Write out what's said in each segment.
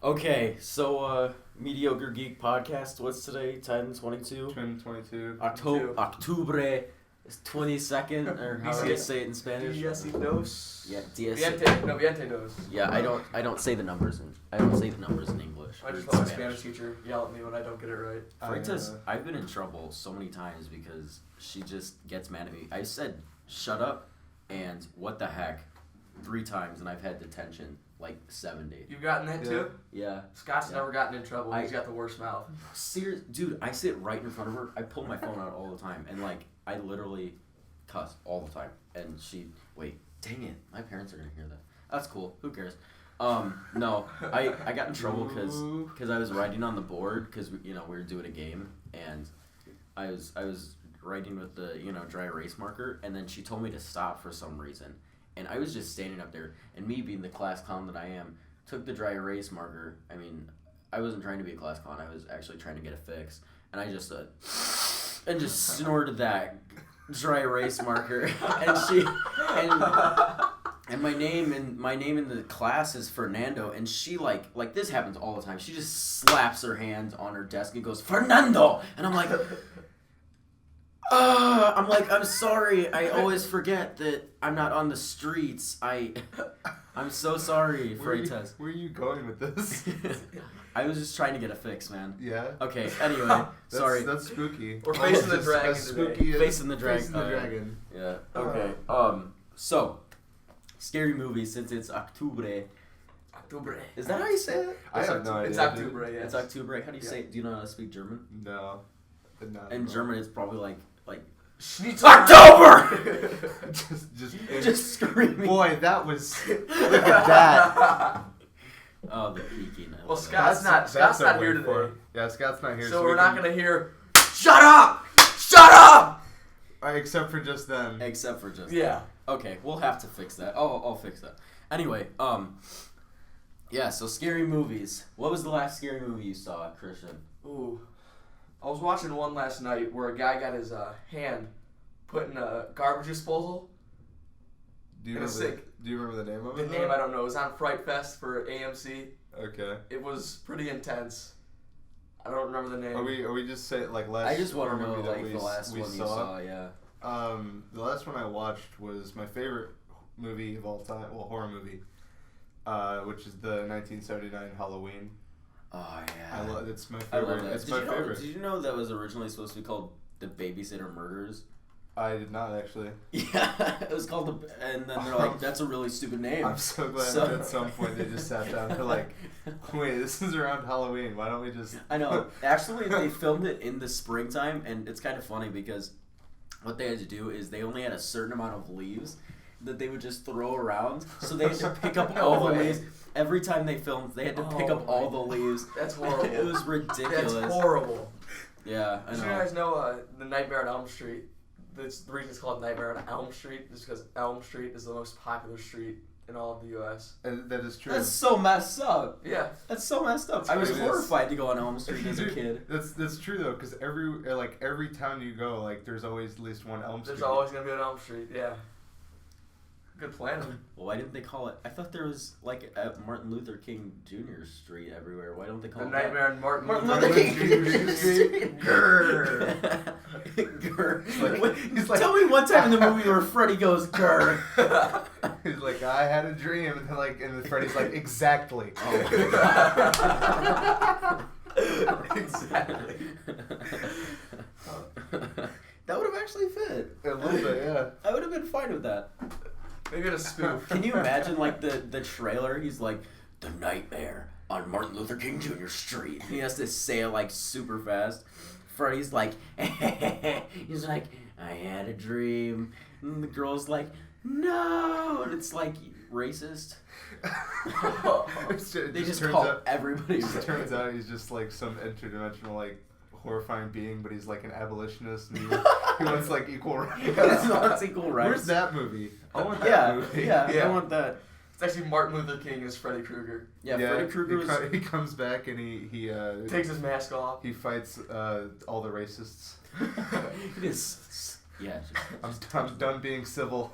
Okay, so Mediocre Geek podcast. What's today? 10/22? 10/22. Octubre is 22nd, or how do you say it in Spanish? Diez y dos. Yeah, diez. Viente dos. Yeah, I don't say the numbers in English. I just or let my Spanish teacher yell at me when I don't get it right. Freitas, I've been in trouble so many times because she just gets mad at me. I said shut up and what the heck 3 times, and I've had detention like 7 days. You've gotten that too? Yeah. Scott's never gotten in trouble. He's got the worst mouth. Serious, dude. I sit right in front of her. I pull my phone out all the time, and like I literally cuss all the time. And she, wait, dang it, my parents are gonna hear that. That's cool. Who cares? No, I got in trouble because I was writing on the board because we were doing a game, and I was writing with the dry erase marker, and then she told me to stop for some reason. And I was just standing up there, and me being the class clown that I am, took the dry erase marker. I mean, I wasn't trying to be a class clown. I was actually trying to get a fix. And I just snorted that dry erase marker. And my name in the class is Fernando. And she like this happens all the time. She just slaps her hand on her desk and goes, "Fernando!" And I'm like, I'm sorry. I always forget that I'm not on the streets. I'm so sorry, Freitas. Where are you going with this? I was just trying to get a fix, man. Yeah. Okay. Anyway, sorry. That's spooky. We're facing the dragon As spooky today. Facing the dragon. Yeah. Okay. So, scary movies since it's Octubre. Octubre. Is that how you say it? I have no idea. It's Octubre, yes. It's Octubre. How do you say it? Do you know how to speak German? No. In German, it's probably like Schnitzel. October. just screaming. Boy, that was. Look at that. Oh, the peaking. Well, Scott's not here today. Yeah, Scott's not here. So we're not gonna hear. Shut up! Shut up! Except for just then. Except for just yeah. Then. Okay, we'll have to fix that. I'll fix that. Anyway, yeah. So scary movies. What was the last scary movie you saw, Christian? Ooh. I was watching one last night where a guy got his hand put in a garbage disposal. Do you remember the name of it? The name I don't know. It was on Fright Fest for AMC. Okay. It was pretty intense. I don't remember the name. Are we just saying like last? I just want to know movie like the last one you saw. Yeah. The last one I watched was my favorite movie of all time. Well, horror movie. Which is the 1979 Halloween. Oh yeah. It's my favorite. I love that. It's my favorite. Did you know that was originally supposed to be called The Babysitter Murders? I did not actually. Yeah, it was called and then they're like, that's a really stupid name. I'm so glad that at some point they just sat down and they're like, wait, this is around Halloween. Why don't we just... I know. Actually, they filmed it in the springtime, and it's kind of funny because what they had to do is they only had a certain amount of leaves that they would just throw around, so they had to pick up all the leaves. Every time they filmed, they had to pick up all the leaves. That's horrible. It was ridiculous. That's horrible. Yeah, I know. Did you guys know the Nightmare on Elm Street? The reason it's called Nightmare on Elm Street is because Elm Street is the most popular street in all of the U.S. And that is true. That's so messed up. Yeah. That's so messed up. I was horrified to go on Elm Street as a kid. That's true though, because every town you go, like there's always at least one Elm Street. There's always gonna be an Elm Street. Yeah. Good planning. Well, why didn't they call it? I thought there was like a Martin Luther King Jr. Street everywhere. Why don't they call the it Nightmare on Martin Luther King Jr. Street? Grrr. Grrr. He's like, tell me one time in the movie where Freddy goes grrr. He's like, I had a dream, and then Freddy's like, exactly. Oh my God. Exactly. That would have actually fit. A little bit, yeah. I would have been fine with that. Maybe a spoof. Can you imagine like the trailer? He's like, the Nightmare on Martin Luther King Jr. Street. He has to say it like super fast. Freddy's like, he's like, I had a dream. And the girl's like, no. And it's like racist. They just call everybody racist. It turns out he's just like some interdimensional like horrifying being, but he's like an abolitionist and he wants like equal rights. He wants equal rights. Where's that movie? I want that movie. Yeah, I want that. It's actually Martin Luther King as Freddy Krueger. Yeah, Freddy Krueger he comes back and he takes his mask off. He fights all the racists. It is. Yeah. I'm done being civil.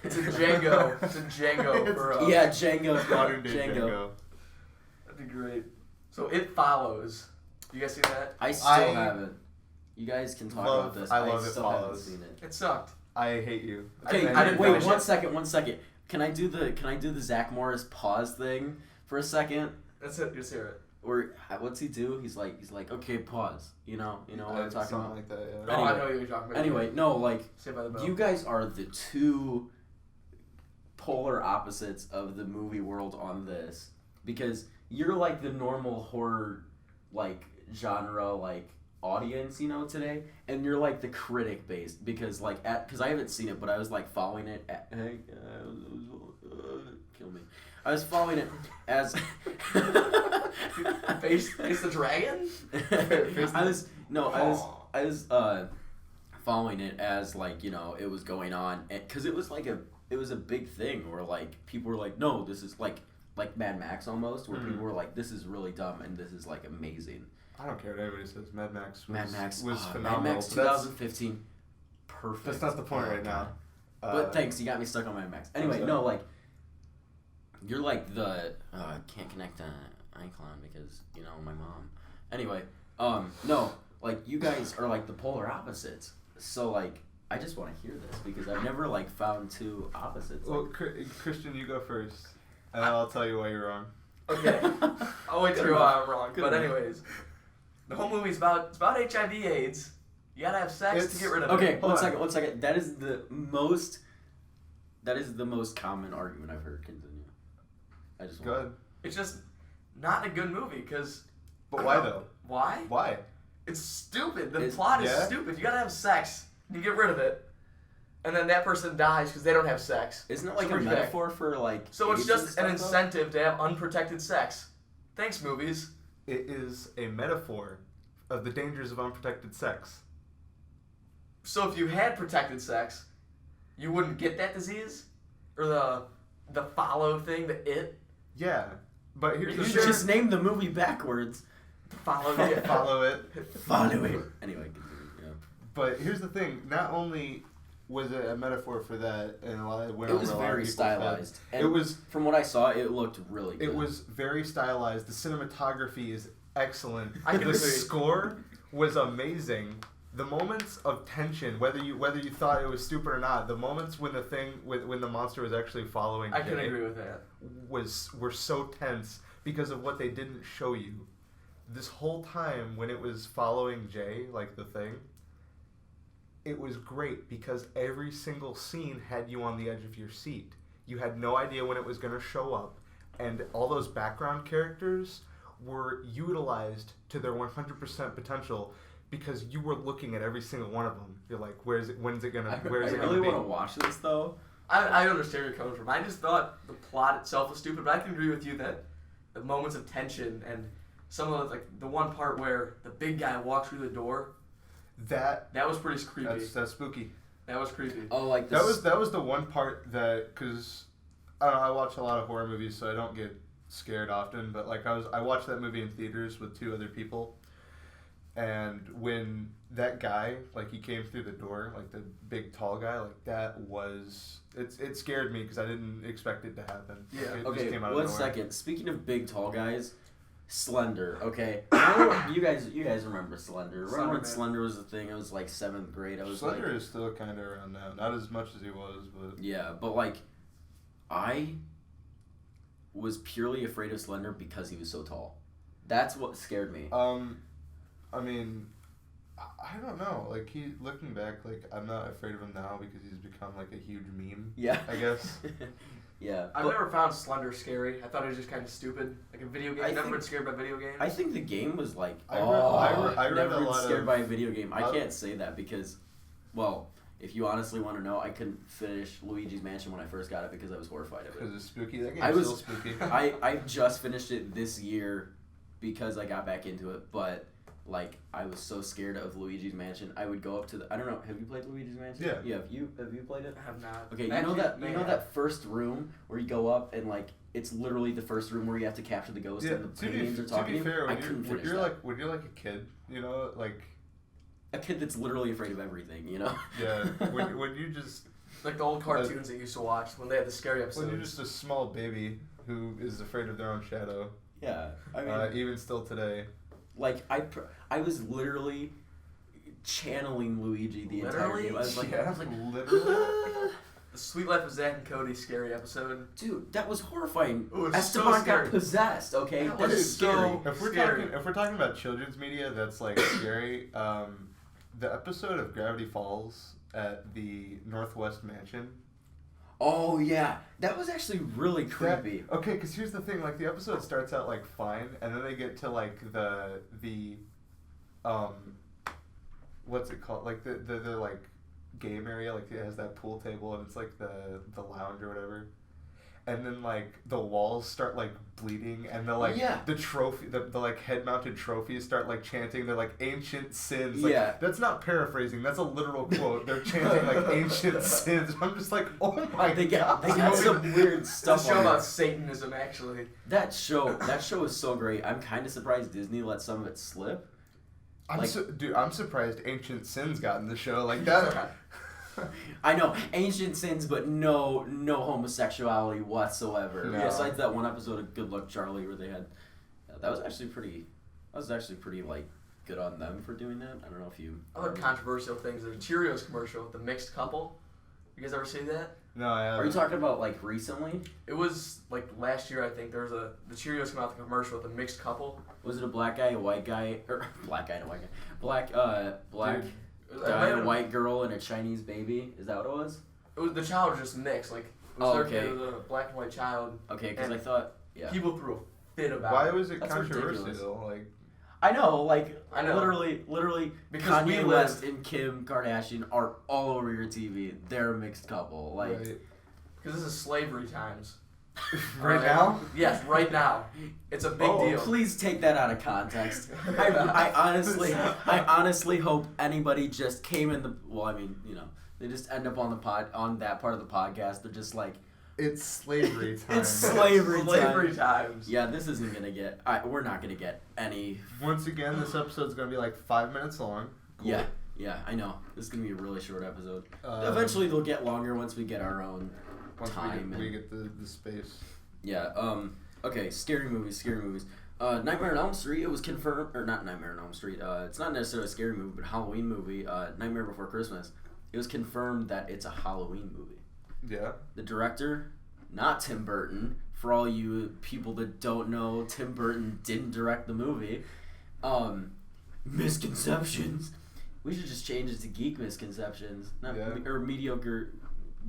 It's a Django. It's a Django. Yeah, Django. Modern day Django. That'd be great. So It Follows. You guys see that? I still haven't. You guys can talk about this. I love It still haven't Follows. seen it. It sucked. I hate you. Okay, I didn't wait finish one it. second. Can I do the Zach Morris pause thing for a second? That's it. Just hear it. Or what's he do? He's like, okay, pause. You know what I'm talking something about. like that. Yeah. No, Anyway. I know what you're talking about. Anyway, no, like Saved by the Bell. you guys are the two polar opposites of the movie world on this, because you're like the normal horror like genre like audience, today, and you're like the critic based, because because I haven't seen it, but I was like following it kill me. I was following it as Face the dragon? I was following it as like it was going on, because it was a big thing where like people were like, no, this is like Mad Max almost, where people were like, this is really dumb and this is like amazing. I don't care what anybody says. Mad Max was Mad phenomenal. Max 2015, perfect. That's not the point right now. But thanks, you got me stuck on Mad Max. Anyway, no, like you're like the can't connect to iCloud because my mom. Anyway, no, like you guys are like the polar opposites. So like I just want to hear this because I've never like found two opposites. Well, Christian, you go first, and I'll tell you why you're wrong. Okay. I'll wait to hear why I'm wrong. But anyways, the whole movie's about HIV/AIDS. You gotta have sex to get rid of it. Okay, one second. That is the most common argument I've heard. Continue. I just Go ahead. It's just not a good movie because. But why though? Why? Why? It's stupid. The plot is stupid. You gotta have sex. You get rid of it, and then that person dies because they don't have sex. Isn't it like a metaphor for like? So it's AIDS just and an stuff, incentive to have unprotected sex. Thanks, movies. It is a metaphor of the dangers of unprotected sex. So if you had protected sex, you wouldn't get that disease, or the follow thing, the it. Yeah, but here's You the should just name the movie backwards. Follow it. Follow it. Follow it. Anyway, continue. Yeah. But here's the thing: not only was it a metaphor for that, and a lot of It was very stylized. It was, from what I saw, it looked really good. It was very stylized. The cinematography is excellent. I can The agree. score was amazing. The moments of tension, whether you thought it was stupid or not, the moments when the monster was actually following I can Jay agree with that. were so tense because of what they didn't show you. This whole time when it was following Jay, like the thing, it was great because every single scene had you on the edge of your seat. You had no idea when it was going to show up, and all those background characters were utilized to their 100% potential because you were looking at every single one of them. You're like, where's it going to be? I really want to watch this though. I understand where you're coming from. I just thought the plot itself was stupid, but I can agree with you that the moments of tension and some of the one part where the big guy walks through the door, that was pretty creepy. That's spooky. That was creepy. Oh, like this. That was the one part that, because I don't know, I watch a lot of horror movies, so I don't get scared often. But like I watched that movie in theaters with two other people, and when that guy he came through the door, like the big tall guy, it scared me because I didn't expect it to happen. Yeah. It Okay, just came out of one nowhere. second. Speaking of big tall guys, Slender. Okay, I know you guys remember Slender. Remember when Man. Slender was a thing? It was like 7th grade. I was Slender is still kind of around now, not as much as he was, but yeah, but like, I was purely afraid of Slender because he was so tall. That's what scared me. I mean, I don't know. Like looking back, I'm not afraid of him now because he's become a huge meme. Yeah, I guess. Yeah, I've never found Slender scary. I thought it was just kind of stupid, like a video game. I've never been scared by video games. I think the game was like, I read never a been lot scared of- by a video game. I can't say that because, well, if you honestly want to know, I couldn't finish Luigi's Mansion when I first got it because I was horrified of it. Because it's spooky. That I game's was- still spooky. I just finished it this year because I got back into it, but I was so scared of Luigi's Mansion. I would go up to I don't know, have you played Luigi's Mansion? Yeah. Yeah, have you played it? I have not. Okay, Actually, you know that first room where you go up and it's literally the first room where you have to capture the ghost and the paintings are to talking be to you? fair, I couldn't finish you're that. when you're a kid, A kid that's literally afraid of everything, yeah, when you just Like the old cartoons that you used to watch when they had the scary episodes. when you're just a small baby who is afraid of their own shadow. Yeah, I mean, even still today. like I was literally channeling Luigi the entire Literally? game. I was like, literally. The Sweet Life of Zack and Cody scary episode. dude, that was horrifying. It was Esteban so scary. got possessed. Okay, That that was is so- scary. If we're talking about children's media, that's like scary. The episode of Gravity Falls at the Northwest Mansion. Oh yeah, that was actually really creepy. Okay, because here's the thing: like the episode starts out like fine, and then they get to like the what's it called? Like the like game area, like it has that pool table, and it's like the lounge or whatever. And then like the walls start like bleeding, and the like the trophy, the like head mounted trophies start like chanting. They're like ancient sins. Like, Yeah. that's not paraphrasing. That's a literal quote. They're chanting like ancient sins. I'm just like, oh my They god. got some weird It's a stuff show on about it. Satanism, actually. That show is so great. I'm kind of surprised Disney let some of it slip. I'm surprised Ancient Sins got in the show like that. I know, ancient sins, but no homosexuality whatsoever. No. Besides that one episode of Good Luck Charlie where they had, that was actually pretty like good on them for doing that. I don't know if you. Other controversial things. There's a Cheerios commercial with the mixed couple. You guys ever see that? No, I haven't. Are you talking about like recently? It was like last year, I think. There was the Cheerios came out with a commercial with a mixed couple. Was it a black guy, a white guy, or black guy and a white guy? Black Dude, guy, a white girl, and a Chinese baby. Is that what it was? It was the child was just mixed. Like it was Oh, their okay. kid, it was a black and white child. Okay, because And I thought, yeah. People threw a fit about Why it. was it That's controversial? ridiculous. Like, I know, like, I know. literally, Because we Kanye live- West and Kim Kardashian are all over your TV. They're a mixed couple. Like, right, Because this is slavery times. right Alright? now? Yes, right now. It's a big deal. please take that out of context. I honestly hope anybody just came in the. Well, I mean, you know, they just end up on that part of the podcast. They're just like, It's slavery time. it's slavery Slavery time. times. Yeah, this isn't gonna get. We're not gonna get any. Once again, this episode's gonna be like 5 minutes long. Cool. Yeah, I know. This is gonna be a really short episode. Um, Eventually, they'll get longer once we get our own. once time we and- get the space. Yeah. Okay. Scary movies. Nightmare on Elm Street. It was confirmed, or not Nightmare on Elm Street. It's not necessarily a scary movie, but a Halloween movie. Nightmare Before Christmas. It was confirmed that it's a Halloween movie. Yeah. The director, not Tim Burton. For all you people that don't know, Tim Burton didn't direct the movie. Misconceptions. We should just change it to Geek Misconceptions, not or Mediocre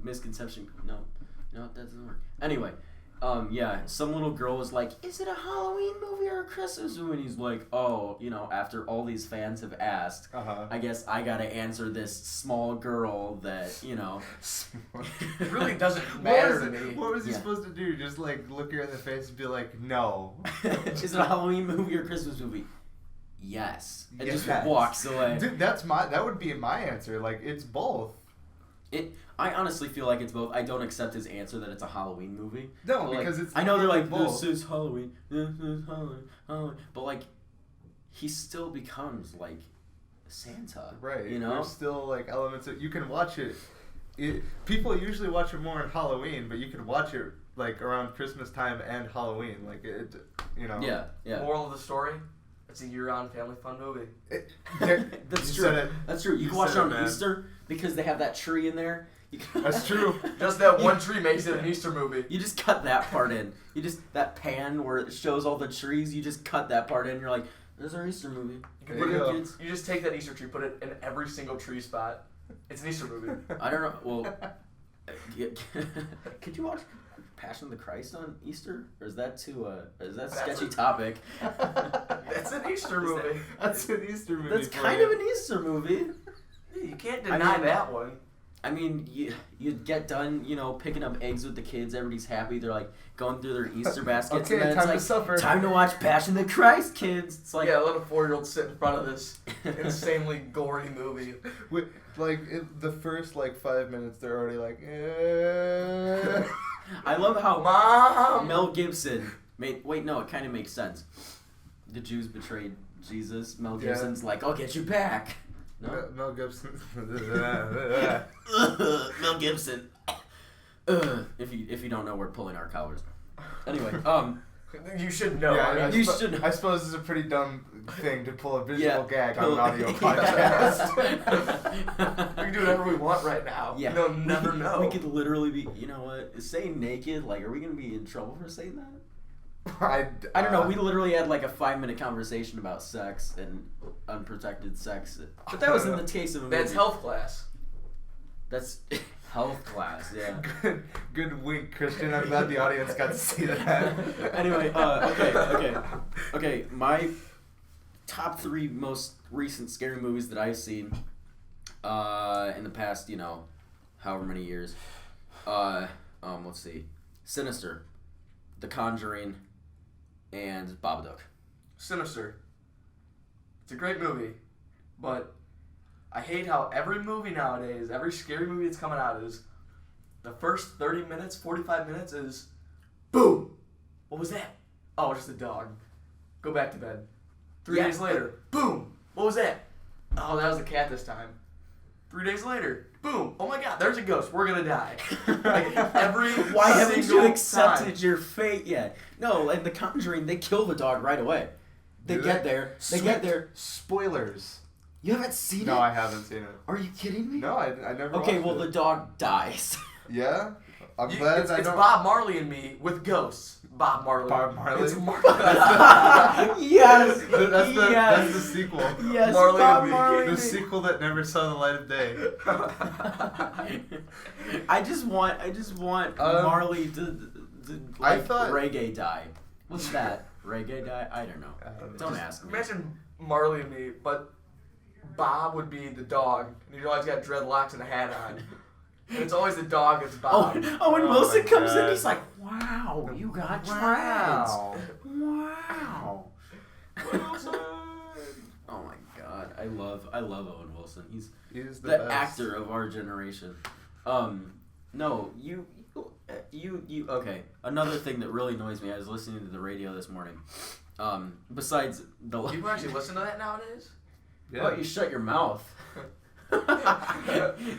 Misconception. No, that doesn't work. Anyway, some little girl was like, "Is it a Halloween movie or a Christmas movie?" And he's like, "Oh, after all these fans have asked, I guess I gotta answer this small girl that, It really doesn't matter to me. What was he Yeah. supposed to do? Just like look her in the face and be like, no. Is it a Halloween movie or a Christmas movie? Yes." And just Yes. walks away. Dude, that would be my answer. Like, it's both. I honestly feel like it's both. I don't accept his answer that it's a Halloween movie. No, But, because like, it's. I know they're like, both. this is Halloween, Halloween. But like, he still becomes like Santa. Right. You know? There's still like elements that you can watch it. People usually watch it more on Halloween, but you can watch it like around Christmas time and Halloween. Like it. Yeah. Moral of the story: it's a year-round family fun movie. That's You true. said it. That's true. You You can watch it said it, on man. Easter because they have that tree in there. That's true. Just that one tree makes it an Easter movie. You just cut that part in. That pan where it shows all the trees. You just cut that part in. You're like, "There's our Easter movie." You, There you go. Kids. you just take that Easter tree, put it in every single tree spot. It's an Easter movie. I don't know. Well, could you watch Passion of the Christ on Easter, or is that too? Is that a sketchy topic? That's an Easter movie. That's an Easter movie. That's kind of an Easter movie. You can't deny that one. I mean, you get done, picking up eggs with the kids. Everybody's happy. They're like going through their Easter baskets, Okay, and then time to it's suffer. like time to watch Passion of the Christ, kids. It's like, Yeah, let a 4-year-old sit in front of this insanely gory movie. The first 5 minutes, they're already like, eh. I love how Mom! Mel Gibson made. Wait, no, it kind of makes sense. The Jews betrayed Jesus. Mel Yeah. Gibson's like, "I'll get you back." No. Mel Gibson. Mel Gibson. If you don't know, we're pulling our collars. Anyway, You should know. Yeah, I mean, you should. I suppose it's a pretty dumb thing to pull a visual Yeah, gag on an audio We podcast. can do whatever we want right now. Yeah. They'll never know. We could literally be. You know what? Saying naked. Like, are we gonna be in trouble for saying that? I don't know. We literally had like a 5-minute conversation about sex and unprotected sex, but that was in the case of a movie. That's health class. That's health class. Yeah. Good wink, Christian. I'm glad the audience got to see that. Anyway, okay. My top 3 most recent scary movies that I've seen in the past, however many years. Let's see, Sinister, The Conjuring, and Babadook. Sinister. It's a great movie, but I hate how every movie nowadays, every scary movie that's coming out is the first 30 minutes, 45 minutes is boom. What was that? Oh, just a dog. Go back to bed. 3 days later, boom. What was that? Oh, that was a cat this time. 3 days later, boom. Oh my God, there's a ghost. We're gonna die. Like every Why haven't you single accepted time. your fate yet? No, in The Conjuring, they kill the dog right away. They get there. Spoilers. You haven't seen it? No, I haven't seen it. Are you kidding me? No, I never Okay, watched well, it. the dog dies. Yeah? I'm You- glad it's, I it's don't... Bob Marley and Me with ghosts. Bob Marley. Bob Marley? It's Yes! That's the sequel. Yes, Marley Bob and Me. Marley. The sequel that never saw the light of day. I just want Marley to I like thought- reggae die. What's that? Reggae die? I don't know. Don't Just ask me. Imagine Marley and Me, but Bob would be the dog, and he's always got dreadlocks and a hat on. And it's always the dog that's Bob. When Oh Wilson my comes in, God. he's like, "Wow, you got Wow. dreads! Wow." Oh my God, I love Owen Wilson. He's He's the best. actor of our generation. No, you. Okay. Another thing that really annoys me. I was listening to the radio this morning. Besides the. People actually listen to that nowadays? Yeah. Oh, you shut your mouth.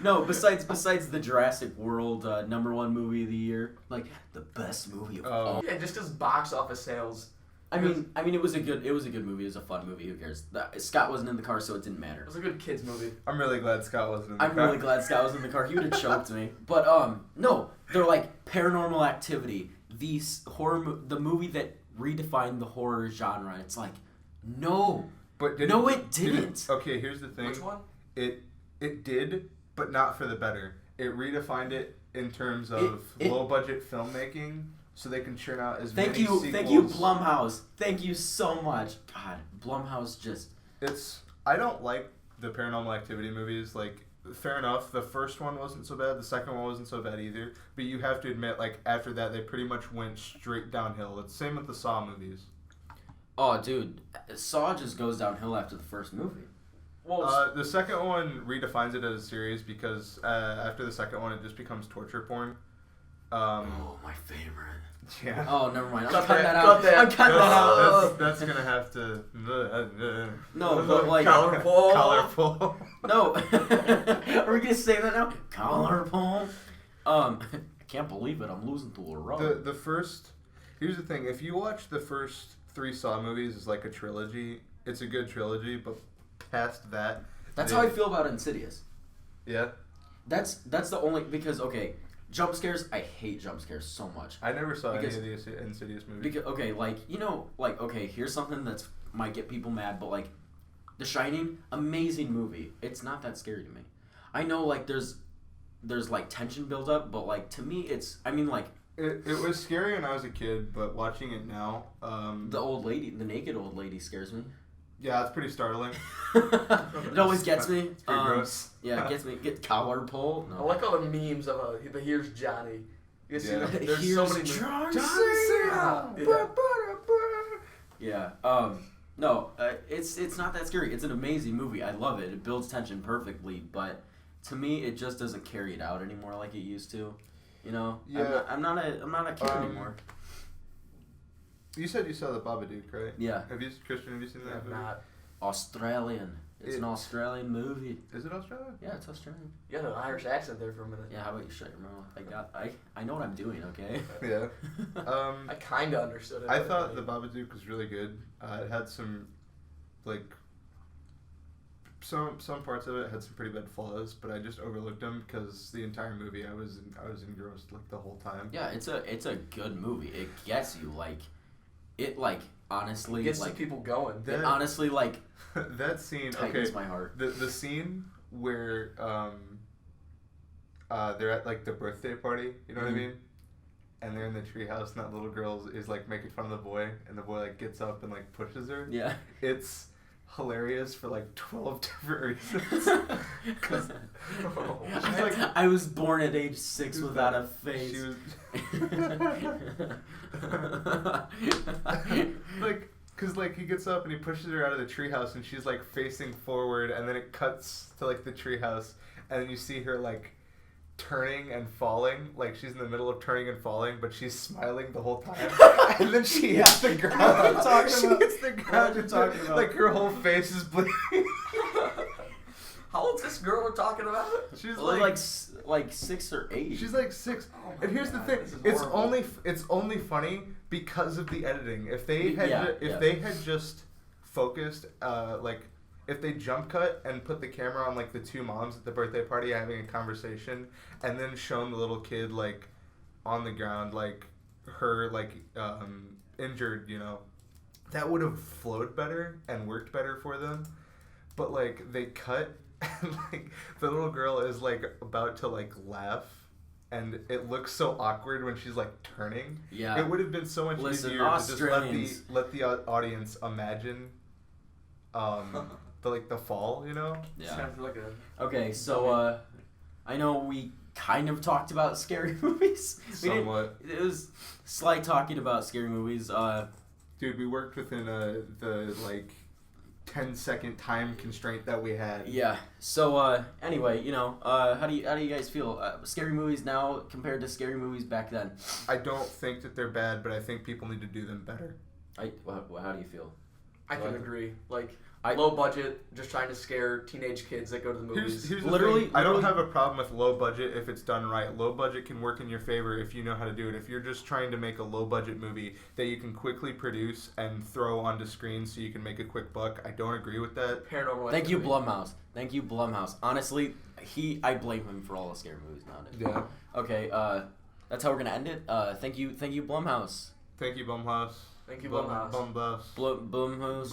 No, besides the Jurassic World #1 movie of the year, like the best movie of all. Yeah, just because box office sales. I mean, it was a good movie. It was a fun movie. Who cares? Scott wasn't in the car, so it didn't matter. It was a good kids movie. I'm really glad Scott wasn't in the I'm car. really glad Scott was in the car. He would have choked me. But no, they're like Paranormal Activity, the movie that redefined the horror genre. It's like, no, But it didn't. Okay, here's the thing. Which one? It did, but not for the better. It redefined it in terms of low budget filmmaking, so they can churn out as many sequels. Thank you, Blumhouse. Thank you so much. God, Blumhouse just. I don't like the Paranormal Activity movies. Like, fair enough, the first one wasn't so bad, the second one wasn't so bad either. But you have to admit, like, after that, they pretty much went straight downhill. It's the same with the Saw movies. Oh, dude, Saw just goes downhill after the first movie. Well, The second one redefines it as a series because after the second one, it just becomes torture porn. Oh, my favorite. Yeah. Oh, never mind. I'm Cut cutting that, that cut out. that. I'm cutting that out. That's gonna have to. No, but like. colorful. Colorful. No. Are we gonna say that now? Colorful. I can't believe it. I'm losing to a rug. The first. Here's the thing. If you watch the first 3 Saw movies as like a trilogy, it's a good trilogy. But past that, That's how I feel about Insidious. Yeah. That's the only because jump scares. I hate jump scares so much. I never saw Because- any of the Insidious movies. Because here's something that's might get people mad, but like, The Shining, amazing movie. It's not that scary to me. I know like there's like tension build up, but like to me it's. I mean like. It was scary when I was a kid, but watching it now, The naked old lady scares me. yeah, it's pretty startling. It always gets me. It's pretty gross. Yeah, it gets me. Get collar pull. I No. like all the memes of the Here's Johnny. You see Yeah. them? There's Here's so many John John Cena. Cena. Yeah. No. It's not that scary. It's an amazing movie. I love it. It builds tension perfectly, but to me, it just doesn't carry it out anymore like it used to. You know. Yeah. I'm not a kid anymore. You said you saw the Babadook, right? Yeah. Christian, have you seen that movie? Not. Australian. It's an Australian movie. Is it Australian? Yeah, it's Australian. You had an Irish accent there for a minute. Yeah, how about you shut your mouth? I know what I'm doing, okay? Yeah. I kind of understood it. I thought the Babadook was really good. It had some, like, some parts of it had some pretty bad flaws, but I just overlooked them because the entire movie I was engrossed like the whole time. Yeah, it's a good movie. It gets you honestly it gets the people going. It honestly that scene tightens my heart. The scene where they're at like the birthday party, you know what I mean? And they're in the treehouse, and that little girl is like making fun of the boy, and the boy like gets up and like pushes her. Yeah. It's hilarious for like 12 different reasons. I was born at age 6 without a face. She was cause like he gets up and he pushes her out of the treehouse, and she's like facing forward, and then it cuts to like the treehouse, and then you see her like turning and falling, like she's in the middle of turning and falling, but she's smiling the whole time, and then she hits the ground. She hits the ground. What are you talking about? Like her whole face is bleeding. How old's this girl we're talking about? She's like 6 or 8. She's like 6. Oh my and here's God, the thing: this is it's horrible. only funny because of the editing. If they had they had just focused, if they jump cut and put the camera on like the two moms at the birthday party having a conversation, and then shown the little kid like on the ground, like her like injured, you know, that would have flowed better and worked better for them. But like they cut, and like the little girl is like about to like laugh, and it looks so awkward when she's like turning. Yeah. It would have been so much easier to just let the audience imagine the fall, you know? Yeah. Sounds like Okay, so I know we kind of talked about scary movies. Somewhat. It was slight talking about scary movies. Dude, we worked within the like 10-second time constraint that we had. Yeah. So anyway, you know, how do you guys feel? Scary movies now compared to scary movies back then? I don't think that they're bad, but I think people need to do them better. How do you feel? I can agree. Like, I- low budget, just trying to scare teenage kids that go to the movies. Here's the Literally- thing. I don't have a problem with low budget if it's done right. Low budget can work in your favor if you know how to do it. If you're just trying to make a low budget movie that you can quickly produce and throw onto screen so you can make a quick buck, I don't agree with that. Paranormal Thank you, Activity. Blumhouse. Honestly, I blame him for all the scary movies nowadays. Yeah. Okay, that's how we're gonna end it. Thank you, Blumhouse. Thank you, Bumhouse. Thank you, Blumhouse. Bumhouse. Blumhouse.